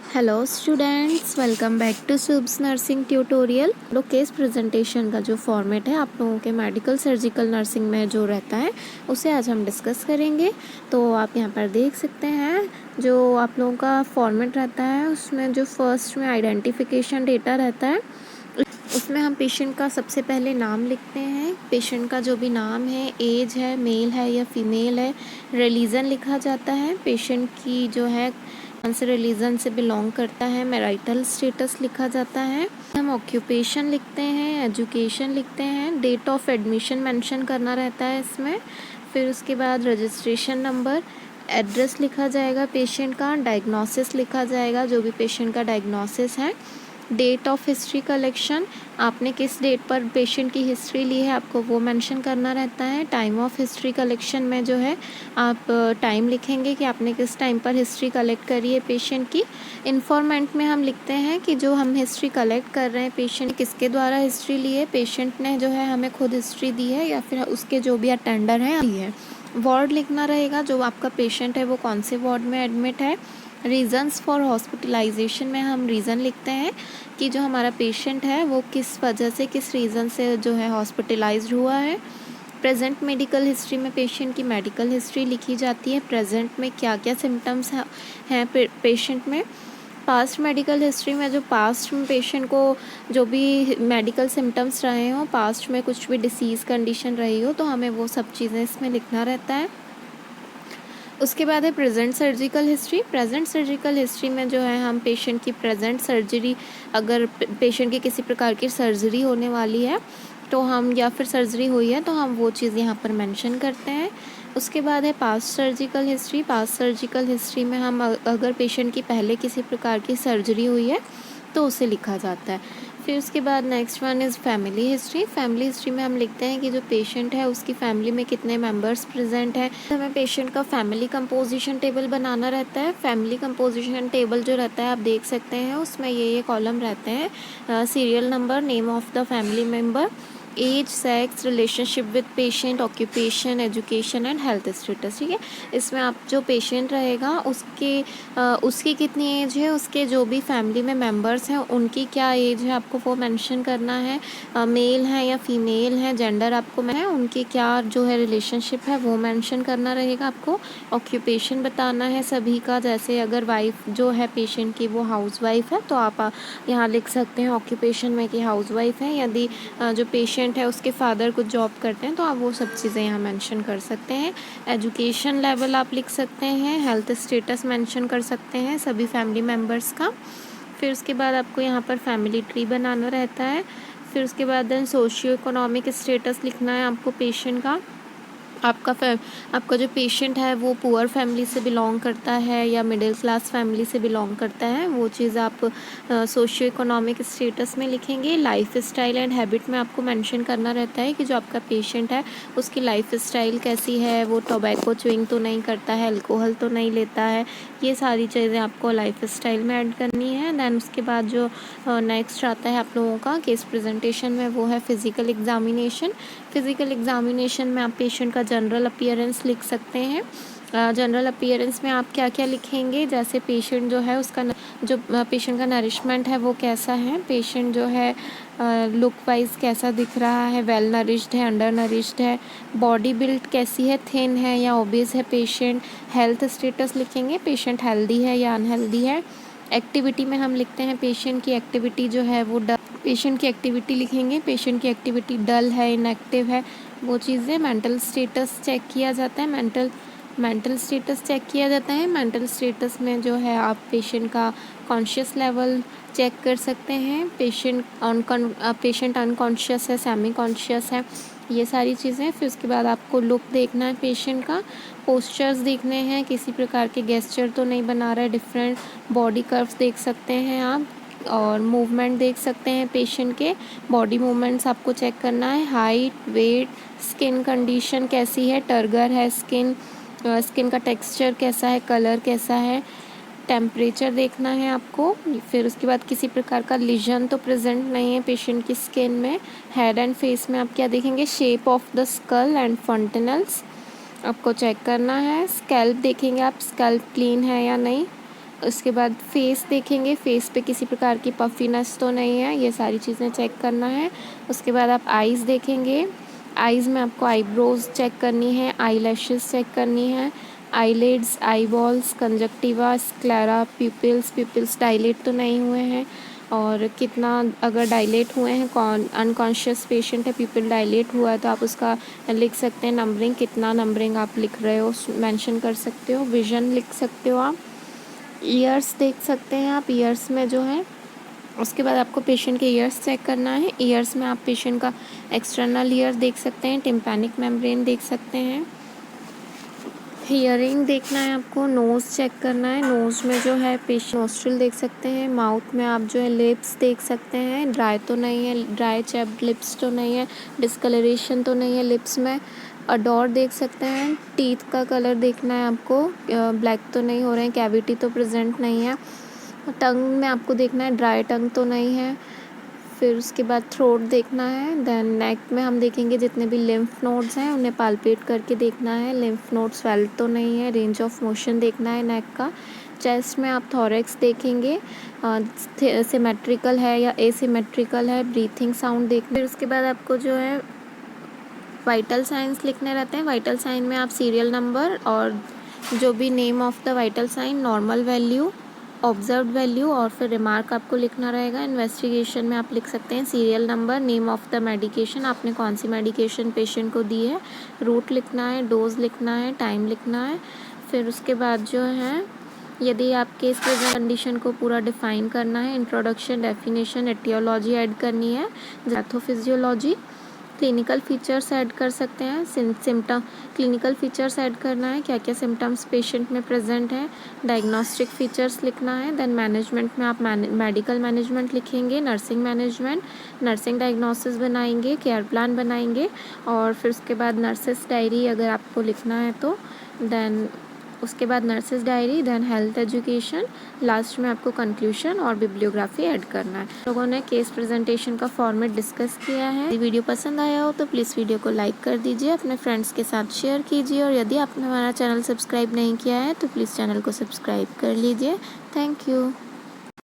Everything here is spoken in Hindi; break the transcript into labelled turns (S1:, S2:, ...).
S1: Hello students, welcome back to Shubh's nursing tutorial. लोग केस प्रेजेंटेशन का जो फॉर्मेट है आप लोगों के मेडिकल सर्जिकल नर्सिंग में जो रहता है उसे आज हम डिस्कस करेंगे। तो आप यहाँ पर देख सकते हैं जो आप लोगों का फॉर्मेट रहता है उसमें जो फर्स्ट में आइडेंटिफिकेशन डेटा रहता है उसमें हम पेशेंट का सबसे पहले नाम लिखते हैं। पेशेंट का जो भी नाम है, एज है, मेल है या फीमेल है, रिलीजन लिखा जाता है। पेशेंट की जो है कौन से रिलीजन से बिलोंग करता है, मैरिटल स्टेटस लिखा जाता है। हम ऑक्यूपेशन लिखते हैं, एजुकेशन लिखते हैं, डेट ऑफ एडमिशन मेंशन करना रहता है इसमें। फिर उसके बाद रजिस्ट्रेशन नंबर, एड्रेस लिखा जाएगा पेशेंट का, डायग्नोसिस लिखा जाएगा जो भी पेशेंट का डायग्नोसिस है, डेट ऑफ हिस्ट्री कलेक्शन, आपने किस डेट पर पेशेंट की हिस्ट्री ली है आपको वो मेंशन करना रहता है। टाइम ऑफ हिस्ट्री कलेक्शन में जो है आप टाइम लिखेंगे कि आपने किस टाइम पर हिस्ट्री कलेक्ट करी है पेशेंट की। इन्फॉर्मेंट में हम लिखते हैं कि जो हम हिस्ट्री कलेक्ट कर रहे हैं पेशेंट किसके द्वारा हिस्ट्री ली है, पेशेंट ने जो है हमें खुद हिस्ट्री दी है या फिर उसके जो भी अटेंडर हैं दी है। वार्ड लिखना रहेगा, जो आपका पेशेंट है वो कौन से वार्ड में एडमिट है। रीज़न्स फॉर हॉस्पिटलाइजेशन में हम रीज़न लिखते हैं कि जो हमारा पेशेंट है वो किस वजह से, किस रीज़न से जो है हॉस्पिटलाइज्ड हुआ है। प्रेजेंट मेडिकल हिस्ट्री में पेशेंट की मेडिकल हिस्ट्री लिखी जाती है, प्रेजेंट में क्या क्या सिम्टम्स हैं पेशेंट में। पास्ट मेडिकल हिस्ट्री में जो पास्ट में पेशेंट को जो भी मेडिकल सिम्टम्स रहे हों, पास्ट में कुछ भी डिसीज़ कंडीशन रही हो तो हमें वो सब चीज़ें इसमें लिखना रहता है। उसके बाद है present surgical history. Present surgical history में जो है हम पेशेंट की प्रेजेंट सर्जरी, अगर पेशेंट की किसी प्रकार की सर्जरी होने वाली है तो हम, या फिर सर्जरी हुई है तो हम वो चीज़ यहाँ पर मेंशन करते हैं। उसके बाद है past surgical history. Past surgical history में हम अगर पेशेंट की पहले किसी प्रकार की सर्जरी हुई है तो उसे लिखा जाता है। फिर उसके बाद next one is family history. Family history में हम लिखते हैं कि जो पेशेंट है उसकी फैमिली में कितने मेंबर्स प्रेजेंट हैं। हमें पेशेंट का फैमिली कंपोजिशन टेबल बनाना रहता है। फैमिली कंपोजिशन टेबल जो रहता है आप देख सकते हैं उसमें ये कॉलम रहते हैं, serial number, name of the family member, age, sex, relationship with patient, occupation, education and health status. ठीक है, इसमें आप जो पेशेंट रहेगा उसकी कितनी एज है, उसके जो भी फैमिली में मेंबर्स हैं उनकी क्या एज है आपको वो मेंशन करना है। मेल है या फीमेल है, जेंडर आपको है, उनकी क्या जो है रिलेशनशिप है वो मेंशन करना रहेगा आपको। ऑक्यूपेशन बताना है सभी का, जैसे अगर वाइफ जो है पेशेंट की वो हाउस वाइफ है तो आप यहाँ लिख सकते हैं ऑक्यूपेशन में कि हाउस वाइफ है। यदि जो पेशेंट है उसके फादर कुछ जॉब करते हैं तो आप वो सब चीज़ें यहाँ मेंशन कर सकते हैं। एजुकेशन लेवल आप लिख सकते हैं, हेल्थ स्टेटस मेंशन कर सकते हैं सभी फैमिली मेम्बर्स का। फिर उसके बाद आपको यहाँ पर फैमिली ट्री बनाना रहता है। फिर उसके बाद देन सोशियो इकोनॉमिक स्टेटस लिखना है आपको पेशेंट का। आपका जो पेशेंट है वो पुअर फैमिली से बिलोंग करता है या मिडिल क्लास फैमिली से बिलोंग करता है, वो चीज़ आप सोशियो इकोनॉमिक स्टेटस में लिखेंगे। लाइफ स्टाइल एंड हैबिट में आपको मेंशन करना रहता है कि जो आपका पेशेंट है उसकी लाइफ स्टाइल कैसी है, वो टोबैको च्युइंग तो नहीं करता है, अल्कोहल तो नहीं लेता है, ये सारी चीज़ें आपको लाइफ स्टाइल में ऐड करनी है। दैन उसके बाद जो नेक्स्ट आता है आप लोगों का केस प्रेजेंटेशन में वो है फिज़िकल एग्जामिनेशन। फिज़िकल एग्जामिनेशन में आप पेशेंट का जनरल अपीयरेंस लिख सकते हैं। जनरल अपीयरेंस में आप क्या क्या लिखेंगे, जैसे पेशेंट जो है उसका जो पेशेंट का नरिशमेंट है वो कैसा है, पेशेंट जो है लुक वाइज कैसा दिख रहा है, वेल नरिश्ड है, अंडर नरिश्ड है, बॉडी बिल्ड कैसी है, थिन है या ओबेस है पेशेंट। हेल्थ स्टेटस लिखेंगे, पेशेंट हेल्दी है या अनहेल्दी है। एक्टिविटी में हम लिखते हैं पेशेंट की एक्टिविटी जो है वो पेशेंट की एक्टिविटी लिखेंगे, पेशेंट की एक्टिविटी डल है, इनएक्टिव है, वो चीज़ें। मेंटल स्टेटस चेक किया जाता है, मेंटल स्टेटस चेक किया जाता है। मेंटल स्टेटस में जो है आप पेशेंट का कॉन्शियस लेवल चेक कर सकते हैं, पेशेंट अनकॉन्शियस है, सेमी कॉन्शियस है, ये सारी चीज़ें। फिर उसके बाद आपको लुक देखना है पेशेंट का, पोस्चर्स देखने हैं, किसी प्रकार के गेस्चर तो नहीं बना रहा है डिफरेंट, बॉडी कर्व्स देख सकते हैं आप, और मूवमेंट देख सकते हैं पेशेंट के, बॉडी मूवमेंट्स आपको चेक करना है। हाइट, वेट, स्किन कंडीशन कैसी है, टर्गर है स्किन, स्किन का टेक्सचर कैसा है, कलर कैसा है, टेम्परेचर देखना है आपको। फिर उसके बाद किसी प्रकार का लीजन तो प्रेजेंट नहीं है पेशेंट की स्किन में। हेड एंड फेस में आप क्या देखेंगे, shape of the skull and fontanelles आपको चेक करना है। स्कैल्प देखेंगे आप, स्कैल्प क्लीन है या नहीं। उसके बाद फेस देखेंगे, फेस पे किसी प्रकार की पफीनेस तो नहीं है, ये सारी चीज़ें चेक करना है। उसके बाद आप आईज़ देखेंगे, आईज़ में आपको आईब्रोज चेक करनी है, आई लैशेस चेक करनी है, eyelids, eye balls, conjunctiva, sclera, pupils dilate तो नहीं हुए हैं, और कितना अगर डायलेट हुए हैं, कौन अनकॉन्शियस पेशेंट है, पिपल डायलेट हुआ है तो आप उसका लिख सकते हैं नंबरिंग, कितना नंबरिंग आप लिख रहे हो मेंशन कर सकते हो। विजन लिख सकते हो आप। ईयर्स देख सकते हैं आप, ईयर्स में जो है, उसके बाद आपको पेशेंट के ईयर्स चेक करना है। ईयर्स में आप पेशेंट का एक्सटर्नल ईयर देख सकते हैं, टिम्पैनिक मेम्ब्रेन देख सकते हैं। हियरिंग देखना है आपको, नोज़ चेक करना है, नोज़ में जो है पेशेंट नोस्ट्रिल देख सकते हैं। माउथ में आप जो है लिप्स देख सकते हैं, ड्राई तो नहीं है, ड्राई चैप्ड लिप्स तो नहीं है, डिस्कलरेशन तो नहीं है लिप्स में। अडोर देख सकते हैं। टीथ का कलर देखना है आपको, ब्लैक तो नहीं हो रहे हैं, कैविटी तो प्रेजेंट नहीं है। टंग में आपको देखना है, ड्राई टंग तो नहीं है। फिर उसके बाद थ्रोट देखना है। देन नेक में हम देखेंगे जितने भी लिम्फ नोड्स हैं उन्हें पाल्पेट करके देखना है, लिम्फ नोड स्वेल तो नहीं है। रेंज ऑफ मोशन देखना है नेक का। चेस्ट में आप थॉरेक्स देखेंगे, सिमेट्रिकल है या एसिमेट्रिकल है। ब्रीथिंग साउंड देखना। फिर उसके बाद आपको जो है वाइटल साइंस लिखने रहते हैं। वाइटल साइन में आप सीरियल नंबर और जो भी name of the vital sign, normal value, observed value और फिर रिमार्क आपको लिखना रहेगा। इन्वेस्टिगेशन में आप लिख सकते हैं serial number, name of the medication, आपने कौन सी मेडिकेशन पेशेंट को दी है, रूट लिखना है, डोज लिखना है, टाइम लिखना है। फिर उसके बाद जो है, यदि आपके इस प्रेजेंट कंडीशन को पूरा डिफाइन करना है, इंट्रोडक्शन, डेफिनेशन, एटियोलॉजी ऐड करनी है, पैथोफिजियोलॉजी, क्लिनिकल फीचर्स ऐड कर सकते हैं। सिम्टम, क्लिनिकल फीचर्स ऐड करना है, क्या क्या सिम्टम्स पेशेंट में प्रेजेंट है। डायग्नोस्टिक फीचर्स लिखना है। देन मैनेजमेंट में आप मेडिकल मैनेजमेंट लिखेंगे, नर्सिंग मैनेजमेंट, नर्सिंग डायग्नोसिस बनाएंगे, केयर प्लान बनाएंगे, और फिर उसके बाद नर्सेस डायरी अगर आपको लिखना है तो। देन उसके बाद nurses diary, then health education, last में आपको कंक्लूशन और बिब्लियोग्राफी ऐड करना है। लोगों ने केस प्रेजेंटेशन का फॉर्मेट डिस्कस किया है। यदि वीडियो पसंद आया हो तो प्लीज़ वीडियो को लाइक कर दीजिए, अपने फ्रेंड्स के साथ शेयर कीजिए, और यदि आपने हमारा चैनल सब्सक्राइब नहीं किया है तो प्लीज़ चैनल को सब्सक्राइब कर लीजिए। Thank you.